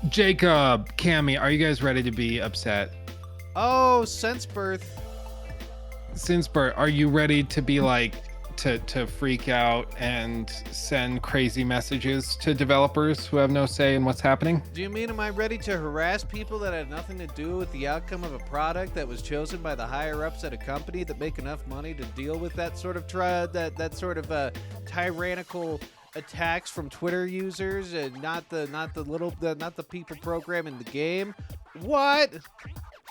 Jacob, Cammy, are you guys ready to be upset? Oh, since birth. Since birth, are you ready to be like to freak out and send crazy messages to developers who have no say in what's happening? Do you mean am I ready to harass people that had nothing to do with the outcome of a product that was chosen by the higher ups at a company that make enough money to deal with that sort of tyrannical attacks from Twitter users and not the people programming the game? What?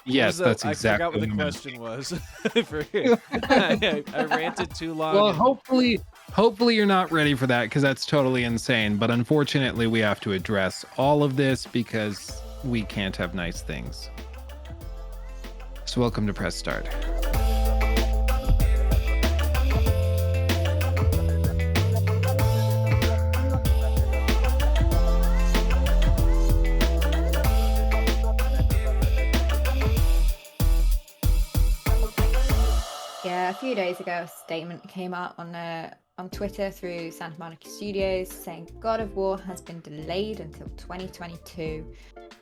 Yes, that's I exactly forgot what the what I meant. question was. I ranted too long. Well, hopefully you're not ready for that because that's totally insane. But unfortunately, we have to address all of this because we can't have nice things. So welcome to Press Start. Yeah, a few days ago, a statement came out on Twitter through Santa Monica Studios saying God of War has been delayed until 2022.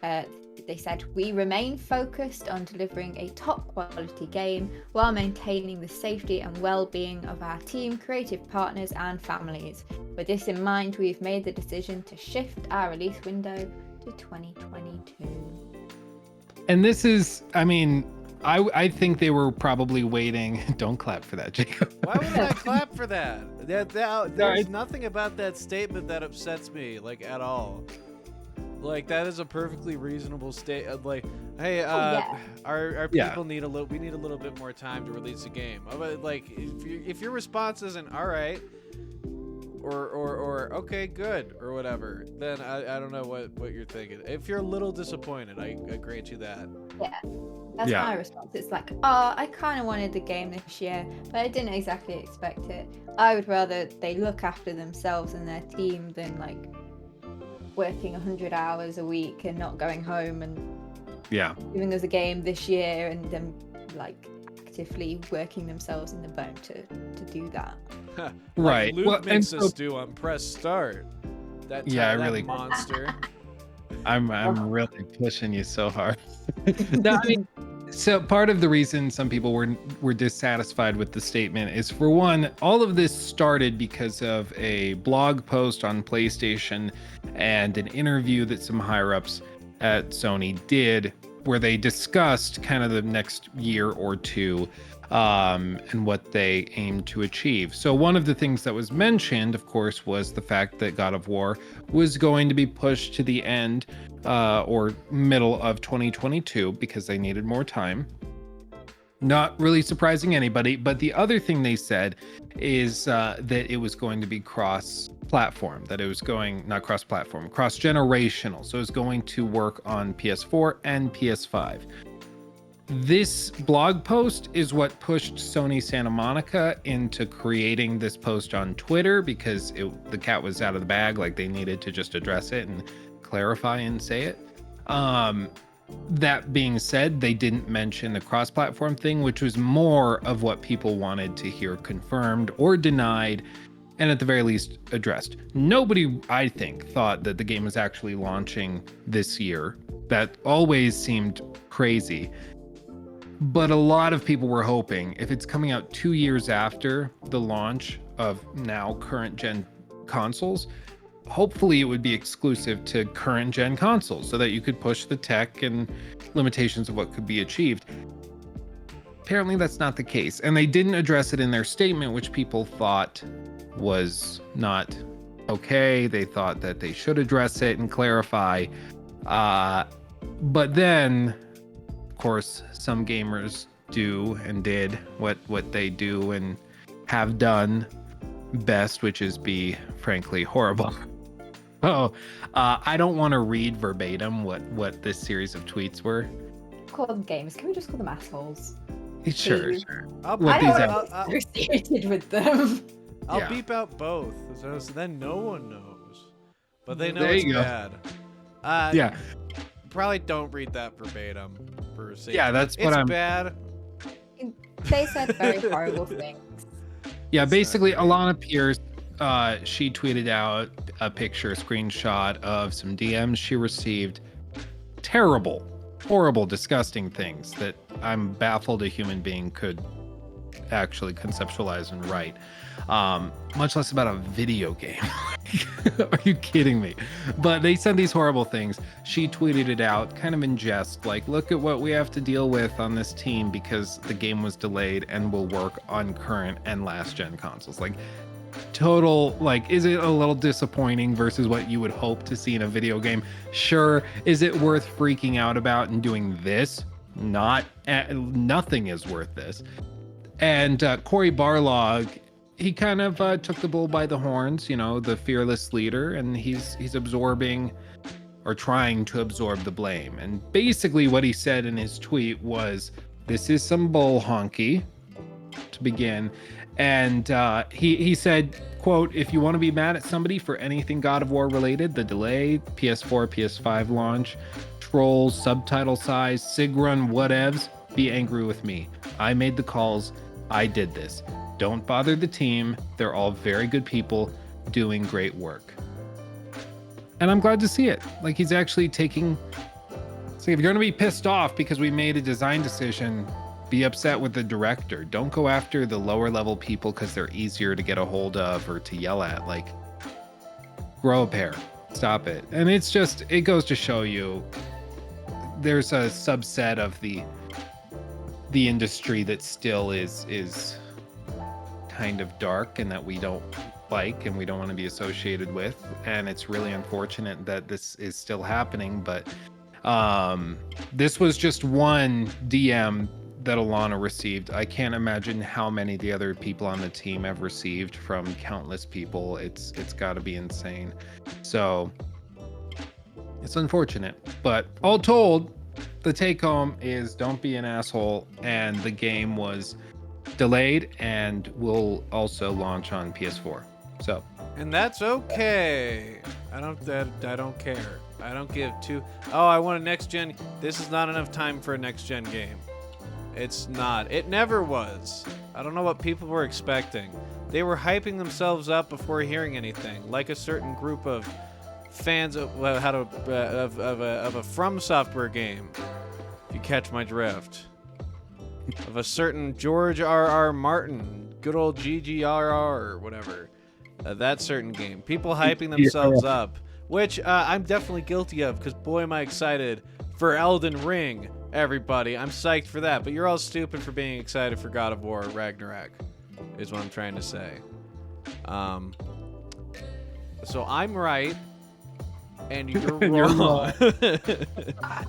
They said, we remain focused on delivering a top quality game while maintaining the safety and well-being of our team, creative partners and families. With this in mind, we've made the decision to shift our release window to 2022. And this is, I mean, I think they were probably waiting. Don't clap for that, Jacob. Why would I clap for that? There's nothing about that statement that upsets me, like, at all. Like, that is a perfectly reasonable statement. Like, hey, our people need we need a little bit more time to release a game. Like, if your response isn't all right, or okay, good, or whatever, then I don't know what you're thinking. If you're a little disappointed, I grant you that. Yeah. That's my response. It's like, I kind of wanted the game this year, but I didn't exactly expect it. I would rather they look after themselves and their team than like working 100 hours a week and not going home and giving us a game this year and them like actively working themselves in the bone to do that. Right. Luke makes us do on Press Start. That really monster. I'm really pushing you so hard. No, I mean, so part of the reason some people were dissatisfied with the statement is, for one, all of this started because of a blog post on PlayStation and an interview that some higher ups at Sony did where they discussed kind of the next year or two and what they aim to achieve. So one of the things that was mentioned, of course, was the fact that God of War was going to be pushed to the end or middle of 2022 because they needed more time. Not really surprising anybody, but the other thing they said is that it was going to be cross-platform, that it was not cross-platform, cross-generational. So it was going to work on PS4 and PS5. This blog post is what pushed Sony Santa Monica into creating this post on Twitter because the cat was out of the bag. Like, they needed to just address it and clarify and say it. That being said, they didn't mention the cross-platform thing, which was more of what people wanted to hear confirmed or denied, and at the very least addressed. Nobody, I think, thought that the game was actually launching this year. That always seemed crazy. But a lot of people were hoping, if it's coming out 2 years after the launch of now current gen consoles, hopefully it would be exclusive to current gen consoles so that you could push the tech and limitations of what could be achieved. Apparently that's not the case. And they didn't address it in their statement, which people thought was not okay. They thought that they should address it and clarify. But then, of course, some gamers do and did what they do and have done best, which is be frankly horrible. I don't want to read verbatim what this series of tweets were. Call them gamers. Can we just call them assholes? Sure. I don't want to be associated with them. I'll beep out both, so then no one knows. But they know it's bad. Probably don't read that verbatim. That's what it's bad. They said very horrible things. Yeah, basically, Alana Pierce, she tweeted out a screenshot of some DMs she received terrible, horrible, disgusting things that I'm baffled a human being could actually conceptualize and write, much less about a video game. Are you kidding me? But they said these horrible things. She tweeted it out kind of in jest, like, look at what we have to deal with on this team because the game was delayed and will work on current and last gen consoles. Like, total, like, is it a little disappointing versus what you would hope to see in a video game? Sure. Is it worth freaking out about and doing this? Not. Nothing is worth this. And Cory Barlog, he kind of took the bull by the horns, the fearless leader, and he's absorbing or trying to absorb the blame. And basically what he said in his tweet was, this is some bull honky, to begin. And he said, quote, if you want to be mad at somebody for anything God of War related, the delay, PS4, PS5 launch, trolls, subtitle size, SIG run, whatevs, be angry with me. I made the calls. I did this. Don't bother the team. They're all very good people doing great work. And I'm glad to see it. Like, he's actually taking... So if you're going to be pissed off because we made a design decision, be upset with the director. Don't go after the lower level people because they're easier to get a hold of or to yell at. Like, grow a pair. Stop it. And it's just, it goes to show you there's a subset of the industry that still is kind of dark and that we don't like and we don't want to be associated with, and it's really unfortunate that this is still happening. But this was just one DM that Alana received. I can't imagine how many the other people on the team have received from countless people. It's got to be insane. So it's unfortunate, but all told, the take home is don't be an asshole, and the game was delayed and will also launch on PS4. So, and that's okay. I don't care. I don't give two. Oh, I want a next gen. This is not enough time for a next gen game. It's not. It never was. I don't know what people were expecting. They were hyping themselves up before hearing anything, like a certain group of fans of a From Software game, if you catch my drift, of a certain George R.R. Martin, good old GGRR or whatever, that certain game. People hyping themselves up, which I'm definitely guilty of, because boy am I excited for Elden Ring, everybody. I'm psyched for that, but you're all stupid for being excited for God of War Ragnarok, is what I'm trying to say. So I'm right, and you're wrong.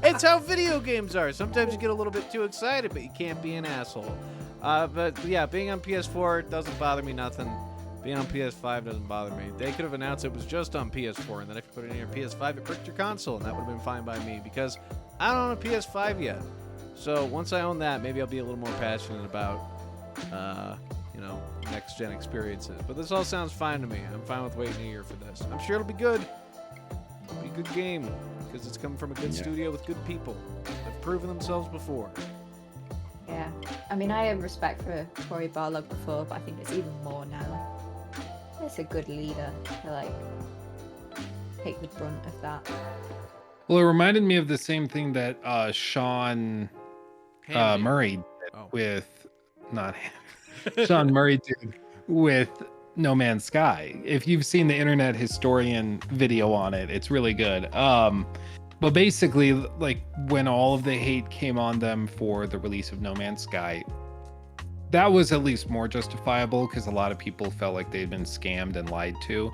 It's how video games are. Sometimes you get a little bit too excited, but you can't be an asshole. But yeah, being on PS4 doesn't bother me nothing. Being on PS5 doesn't bother me. They could have announced it was just on PS4, and then if you put it in your PS5, it bricked your console, and that would have been fine by me, because I don't own a PS5 yet. So once I own that, maybe I'll be a little more passionate about, next gen experiences. But this all sounds fine to me. I'm fine with waiting a year for this. I'm sure it'll be good. It'll be a good game, because it's coming from a good studio with good people. They've proven themselves before. Yeah. I mean, I have respect for Cory Barlog before, but I think it's even more now. It's a good leader to, take the brunt of that. Well, it reminded me of the same thing that Sean Murray did with... Not Sean Murray did with No Man's Sky. If you've seen the Internet Historian video on it, it's really good. But basically, when all of the hate came on them for the release of No Man's Sky, that was at least more justifiable, because a lot of people felt like they'd been scammed and lied to.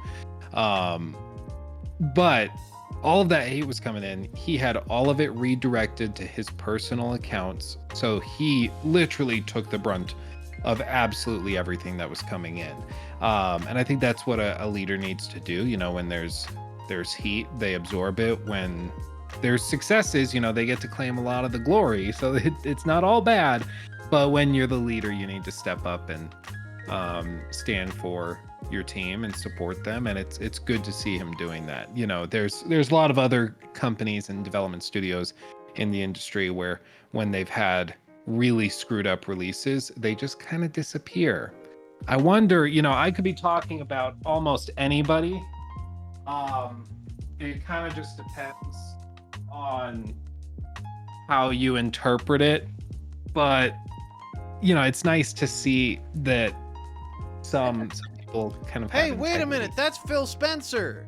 But all of that hate was coming in. He had all of it redirected to his personal accounts. So he literally took the brunt of absolutely everything that was coming in. And I think that's what a leader needs to do. When there's heat, they absorb it. When there's successes, they get to claim a lot of the glory. So it's not all bad. But when you're the leader, you need to step up and stand for your team and support them, and it's good to see him doing that. There's a lot of other companies and development studios in the industry where when they've had really screwed up releases, they just kind of disappear. I wonder, I could be talking about almost anybody. It kind of just depends on how you interpret it, but it's nice to see that some people kind of Hey, have wait a integrity. minute. That's Phil Spencer.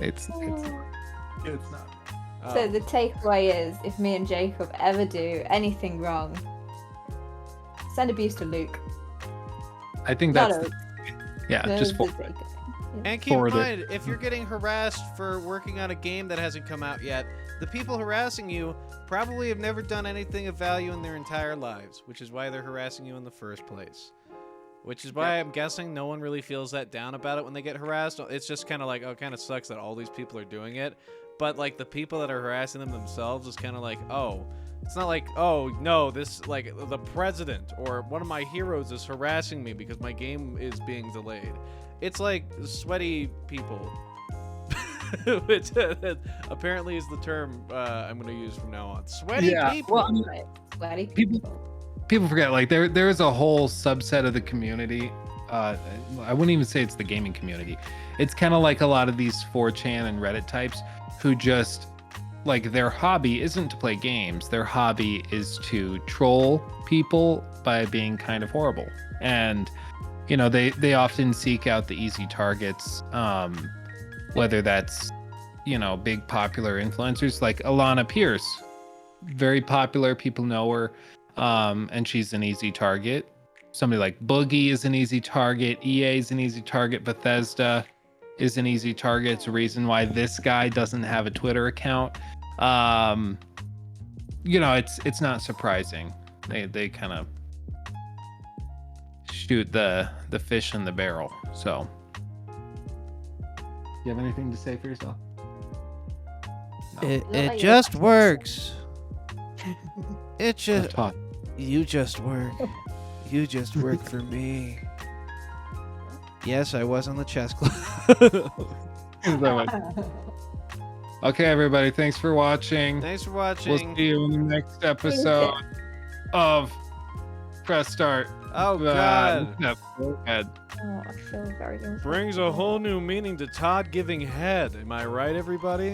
It's not. So the takeaway is, if me and Jacob ever do anything wrong, send abuse to Luke. I think Not that's Oak. just The for takeaway. And keep in forward it. mind, if you're getting harassed for working on a game that hasn't come out yet, the people harassing you probably have never done anything of value in their entire lives, which is why they're harassing you in the first place. Which is why I'm guessing no one really feels that down about it when they get harassed. It's just kind of like, oh, it kind of sucks that all these people are doing it. But, like, the people that are harassing them themselves is kind of like, oh, it's not like, oh, no, this, like, the president or one of my heroes is harassing me because my game is being delayed. It's like sweaty people, which apparently is the term I'm going to use from now on. Sweaty people. Well, Right. Sweaty people forget, like, there is a whole subset of the community. I wouldn't even say it's the gaming community. It's kind of like a lot of these 4chan and Reddit types who just, like, their hobby isn't to play games. Their hobby is to troll people by being kind of horrible. And they often seek out the easy targets, whether that's big popular influencers like Alana Pierce, very popular, people know her, and she's an easy target. Somebody like Boogie is an easy target, EA is an easy target, Bethesda is an easy target. It's a reason why this guy doesn't have a Twitter account. It's not surprising. They kind of shoot the fish in the barrel. So, you have anything to say for yourself? No. It just works. It just Tough. you just work. You just work for me. Yes, I was on the chess club. Okay, everybody, thanks for watching. Thanks for watching. We'll see you in the next episode of Press Start. Oh God. Oh, I feel very Brings a whole new meaning to Todd giving head. Am I right, everybody?